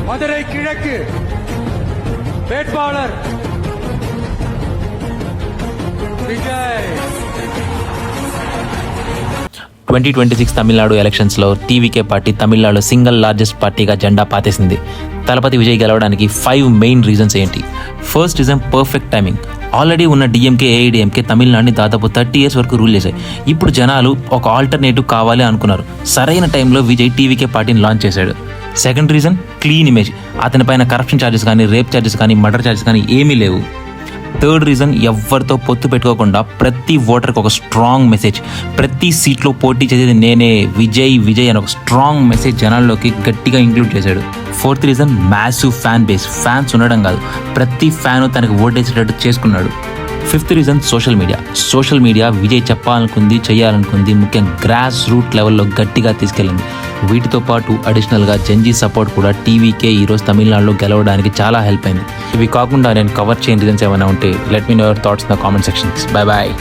மதுரை கிழக்கு வேட்பாளர் விஜய். 2026 తమిళనాడు ఎలక్షన్స్లో TVK party Tamil Nadu single largest పార్టీగా జెండా పాతేసింది. తలపతి విజయ్ గెలవడానికి 5 మెయిన్ రీజన్స్ ఏంటి? First reason perfect timing. Already ఉన్న డిఎంకే ఏఐడిఎంకే తమిళనాడుని దాదాపు 30 years వరకు రూల్ చేశాయి. ఇప్పుడు జనాలు ఒక ఆల్టర్నేటివ్ కావాలి అనుకున్నారు. సరైన టైంలో విజయ్ టీవీకే పార్టీని లాంచ్ చేశాడు. Second reason clean image. అతని పైన కరప్షన్ ఛార్జెస్ కానీ, రేప్ ఛార్జెస్ కానీ, మర్డర్ ఛార్జెస్ కానీ ఏమీ లేవు. థర్డ్ రీజన్ ఎవరితో పొత్తు పెట్టుకోకుండా ప్రతి ఓటర్కి ఒక స్ట్రాంగ్ మెసేజ్. ప్రతి సీట్లో పోటీ చేసేది నేనే, విజయ్ విజయ్ అని ఒక స్ట్రాంగ్ మెసేజ్ జనాల్లోకి గట్టిగా ఇంక్లూడ్ చేశాడు. Fourth reason massive fan base. Fans ఉండడం కాదు, ప్రతి ఫ్యాను తనకు ఓటేసేటట్టు చేసుకున్నాడు. Fifth reason social media. Social media Vijay చెప్పాలనుకుంది, చేయాలనుకుంది ముఖ్యంగా గ్రాస్ రూట్ లెవెల్లో గట్టిగా తీసుకెళ్ళింది. వీటితో పాటు అడిషనల్గా జెన్జీ సపోర్ట్ కూడా టీవీకే ఈరోజు తమిళనాడులో గెలవడానికి చాలా హెల్ప్ అయింది. ఇవి కాకుండా నేను కవర్ చేయని రీజన్స్ ఏమైనా ఉంటే let me know your thoughts in the comment sections. Bye bye.